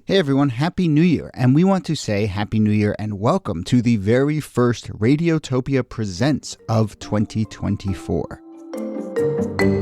Hey everyone, Happy New Year, and we want to say Happy New Year and welcome to the very first Radiotopia Presents of 2024.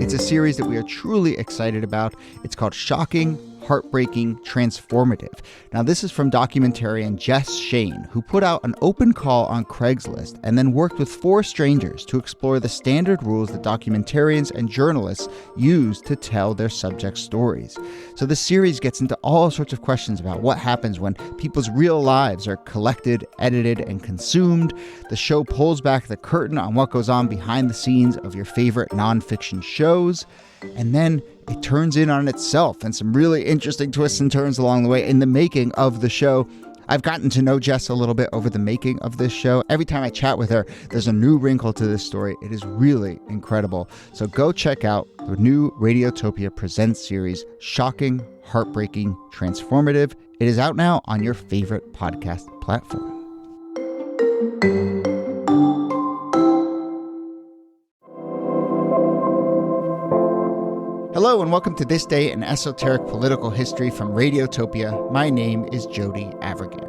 It's a series that we are truly excited about. It's called Shocking, Heartbreaking, Transformative. Now, this is from documentarian Jess Shane, who put out an open call on Craigslist and then worked with 4 strangers to explore the standard rules that documentarians and journalists use to tell their subject stories. So the series gets into all sorts of questions about what happens when people's real lives are collected, edited, and consumed. The show pulls back the curtain on what goes on behind the scenes of your favorite nonfiction shows. And then it turns in on itself and some really interesting twists and turns along the way in the making of the show. I've gotten to know Jess a little bit over the making of this show. Every time I chat with her, there's a new wrinkle to this story. It is really incredible. So go check out the new Radiotopia Presents series, Shocking, Heartbreaking, Transformative. It is out now on your favorite podcast platform. Hello and welcome to This Day in Esoteric Political History from Radiotopia. My name is Jody Avirgan.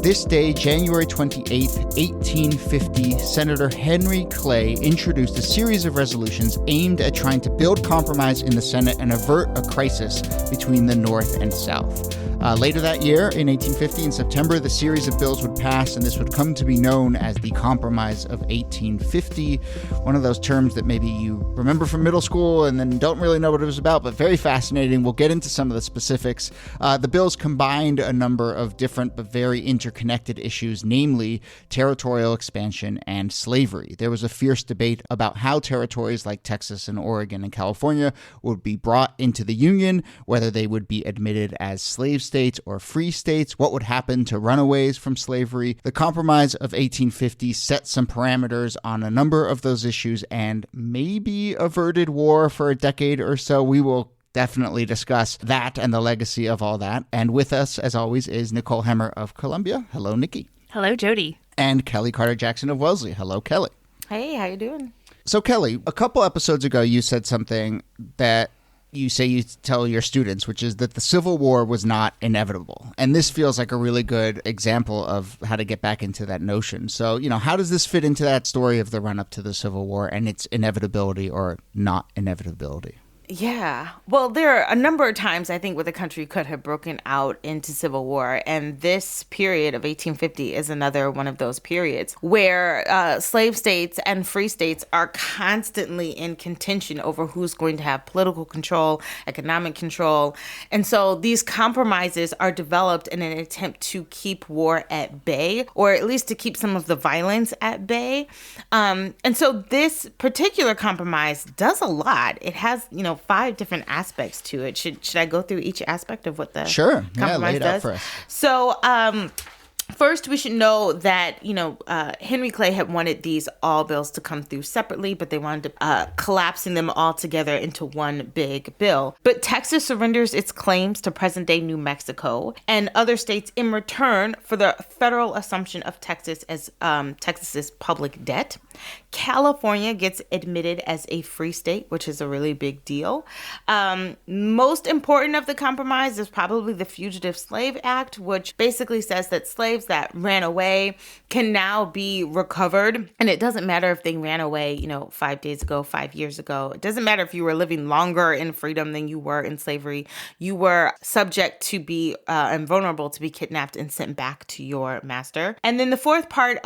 This day, January 28th, 1850, Senator Henry Clay introduced a series of resolutions aimed at trying to build compromise in the Senate and avert a crisis between the North and South. Later that year, in 1850, in September, the series of bills would pass, and this would come to be known as the Compromise of 1850, one of those terms that maybe you remember from middle school and then don't really know what it was about, but very fascinating. We'll get into some of the specifics. The bills combined a number of different but very interconnected issues, namely territorial expansion and slavery. There was a fierce debate about how territories like Texas and Oregon and California would be brought into the Union, whether they would be admitted as slave states or free states, what would happen to runaways from slavery. The Compromise of 1850 set some parameters on a number of those issues and maybe averted war for a decade or so. We will definitely discuss that and the legacy of all that. And with us, as always, is Nicole Hemmer of Columbia. Hello, Nikki. Hello, Jody. And Kellie Carter-Jackson of Wellesley. Hello, Kellie. Hey, how you doing? So, Kellie, a couple episodes ago, you said something that you tell your students, which is that the Civil War was not inevitable. And this feels like a really good example of how to get back into that notion. So, how does this fit into that story of the run-up to the Civil War and its inevitability or not inevitability? Yeah. Well, there are a number of times I think where the country could have broken out into civil war. And this period of 1850 is another one of those periods where slave states and free states are constantly in contention over who's going to have political control, economic control. And so these compromises are developed in an attempt to keep war at bay, or at least to keep some of the violence at bay. And so this particular compromise does a lot. It has, 5 different aspects to it. Should I go through each aspect of what the compromise lay it does? out for us. So, first, we should know that, Henry Clay had wanted these all bills to come through separately, but they wanted to collapsing them all together into one big bill. But Texas surrenders its claims to present-day New Mexico and other states in return for the federal assumption of Texas as Texas's public debt. California gets admitted as a free state, which is a really big deal. Most important of the compromise is probably the Fugitive Slave Act, which basically says that slaves that ran away can now be recovered. And it doesn't matter if they ran away, 5 days ago, 5 years ago. It doesn't matter if you were living longer in freedom than you were in slavery. You were subject to be and vulnerable to be kidnapped and sent back to your master. And then the fourth part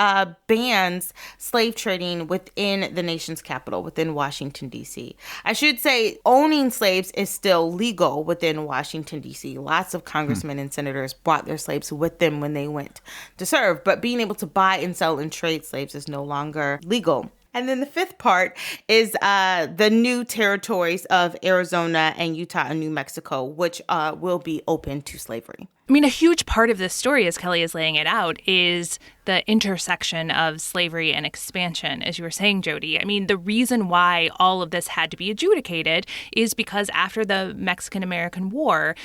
bans slave trading within the nation's capital, within Washington, D.C. I should say owning slaves is still legal within Washington, D.C. Lots of congressmen and senators brought their slaves with them when they went to serve, but being able to buy and sell and trade slaves is no longer legal. And then the fifth part is the new territories of Arizona and Utah and New Mexico, which will be open to slavery. I mean, a huge part of this story, as Kellie is laying it out, is the intersection of slavery and expansion, as you were saying, Jody. I mean, the reason why all of this had to be adjudicated is because after the Mexican-American War,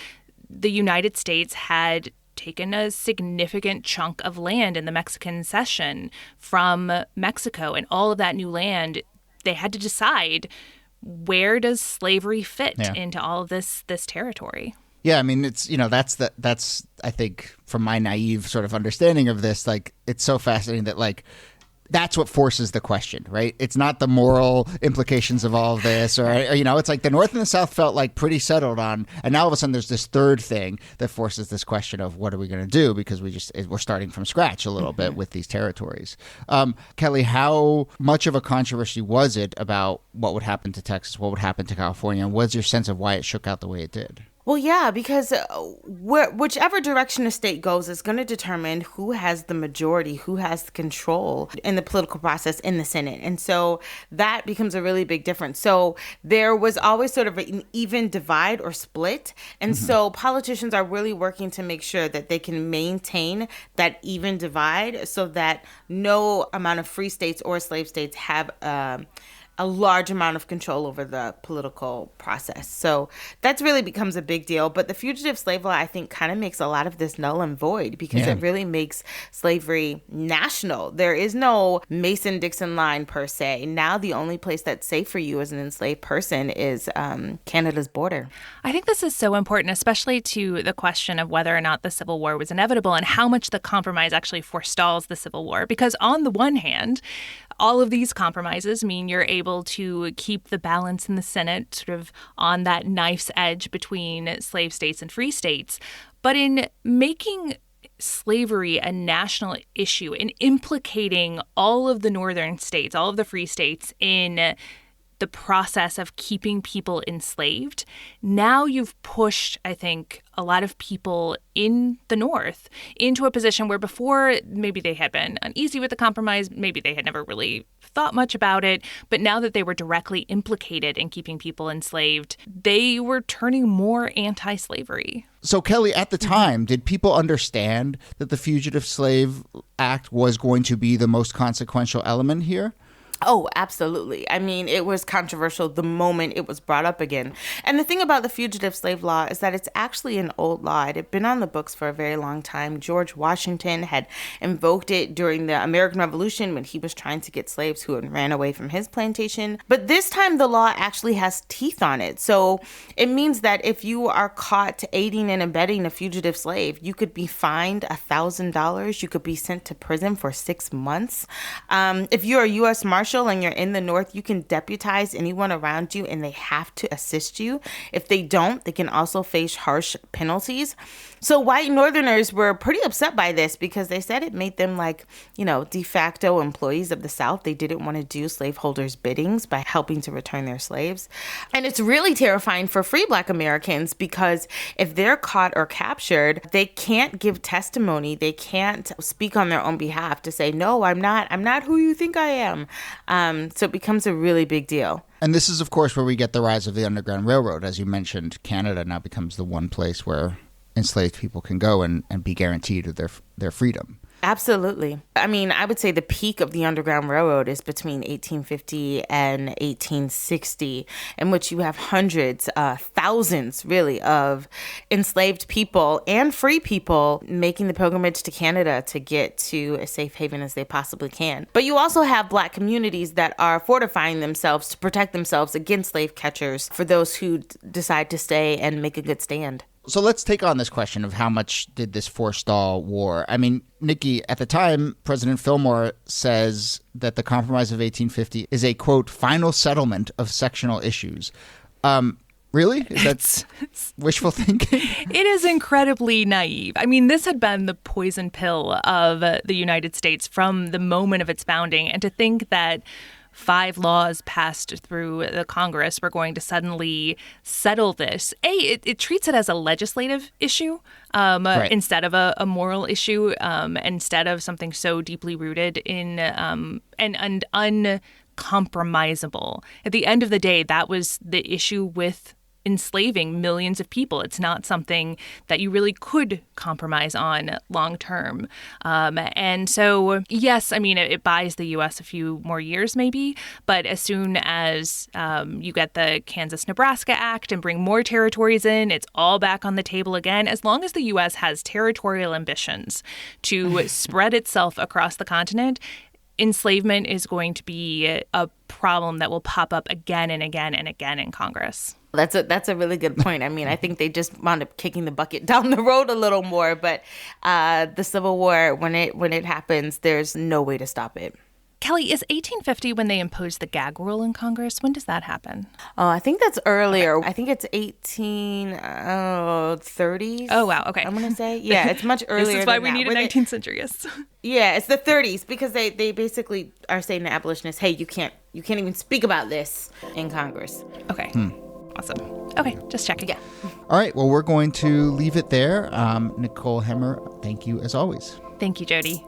the United States had taken a significant chunk of land in the Mexican cession from Mexico, and all of that new land, they had to decide, where does slavery fit into all of this territory? Yeah, I mean, it's, that's I think from my naive sort of understanding of this, like, it's so fascinating that, like, that's what forces the question, right? It's not the moral implications of all of this, or it's like the North and the South felt like pretty settled on, and now all of a sudden there's this third thing that forces this question of what are we going to do, because we're starting from scratch a little bit with these territories. Kellie, how much of a controversy was it about what would happen to Texas, what would happen to California, and what's your sense of why it shook out the way it did? Well, yeah, because whichever direction a state goes is going to determine who has the majority, who has the control in the political process in the Senate. And so that becomes a really big difference. So there was always sort of an even divide or split. And so politicians are really working to make sure that they can maintain that even divide so that no amount of free states or slave states have a large amount of control over the political process. So that's really becomes a big deal. But the fugitive slave law, I think, kind of makes a lot of this null and void because it really makes slavery national. There is no Mason-Dixon line per se. Now the only place that's safe for you as an enslaved person is Canada's border. I think this is so important, especially to the question of whether or not the Civil War was inevitable and how much the compromise actually forestalls the Civil War. Because on the one hand, all of these compromises mean you're able to keep the balance in the Senate sort of on that knife's edge between slave states and free states. But in making slavery a national issue, in implicating all of the northern states, all of the free states in the process of keeping people enslaved, now you've pushed, I think, a lot of people in the North into a position where before maybe they had been uneasy with the compromise, maybe they had never really thought much about it, but now that they were directly implicated in keeping people enslaved, they were turning more anti-slavery. So, Kellie, at the time, did people understand that the Fugitive Slave Act was going to be the most consequential element here? Oh, absolutely. I mean, it was controversial the moment it was brought up again. And the thing about the fugitive slave law is that it's actually an old law. It had been on the books for a very long time. George Washington had invoked it during the American Revolution when he was trying to get slaves who had ran away from his plantation. But this time the law actually has teeth on it. So it means that if you are caught aiding and abetting a fugitive slave, you could be fined $1,000. You could be sent to prison for 6 months. If you're a U.S. Marshal and you're in the North, you can deputize anyone around you and they have to assist you. If they don't, they can also face harsh penalties. So white Northerners were pretty upset by this because they said it made them de facto employees of the South. They didn't want to do slaveholders' biddings by helping to return their slaves. And it's really terrifying for free Black Americans because if they're caught or captured, they can't give testimony. They can't speak on their own behalf to say, no, I'm not who you think I am. So it becomes a really big deal. And this is, of course, where we get the rise of the Underground Railroad. As you mentioned, Canada now becomes the one place where enslaved people can go and be guaranteed their freedom. Absolutely. I mean, I would say the peak of the Underground Railroad is between 1850 and 1860, in which you have hundreds, thousands, really, of enslaved people and free people making the pilgrimage to Canada to get to a safe haven as they possibly can. But you also have Black communities that are fortifying themselves to protect themselves against slave catchers for those who decide to stay and make a good stand. So let's take on this question of how much did this forestall war? I mean, Niki, at the time, President Fillmore says that the Compromise of 1850 is a, quote, final settlement of sectional issues. Really? Is that wishful thinking? It is incredibly naive. I mean, this had been the poison pill of the United States from the moment of its founding. And to think that 5 laws passed through the Congress were going to suddenly settle this. It treats it as a legislative issue right. Instead of a moral issue, instead of something so deeply rooted in and uncompromisable. At the end of the day, that was the issue with enslaving millions of people. It's not something that you really could compromise on long term. And so, yes, I mean, it buys the U.S. a few more years maybe, but as soon as you get the Kansas-Nebraska Act and bring more territories in, it's all back on the table again. As long as the U.S. has territorial ambitions to spread itself across the continent, enslavement is going to be a problem that will pop up again and again and again in Congress. That's a really good point. I mean, I think they just wound up kicking the bucket down the road a little more. But the Civil War, when it happens, there's no way to stop it. Kellie, is 1850 when they imposed the gag rule in Congress? When does that happen? Oh, I think that's earlier. Okay. I think it's 1830s. Oh, wow. Okay. I'm going to say. Yeah, it's much earlier This is why than we that. need a 19th centuryist. Yeah, it's the 30s because they basically are saying to abolitionists, hey, you can't even speak about this in Congress. Okay. Awesome. Okay, just checking. Yeah. All right, well, we're going to leave it there. Nicole Hemmer, thank you as always. Thank you, Jody.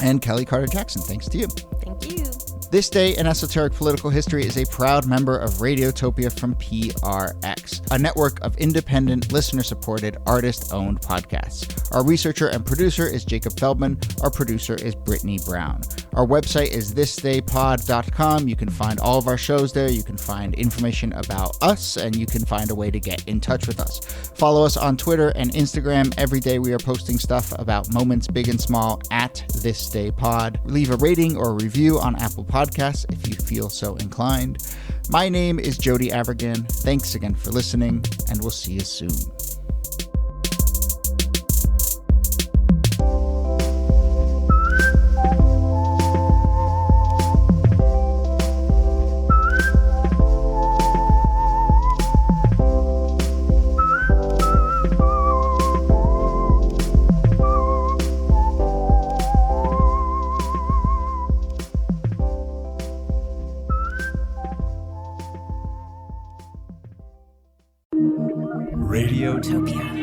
And Kellie Carter-Jackson, thanks to you. Thank you. This Day in Esoteric Political History is a proud member of Radiotopia from PRX, a network of independent, listener-supported, artist-owned podcasts. Our researcher and producer is Jacob Feldman. Our producer is Brittany Brown. Our website is thisdaypod.com. You can find all of our shows there. You can find information about us, and you can find a way to get in touch with us. Follow us on Twitter and Instagram. Every day we are posting stuff about moments big and small at thisdaypod. Leave a rating or a review on Apple Podcasts if you feel so inclined. My name is Jody Avergan. Thanks again for listening, and we'll see you soon. Radiotopia.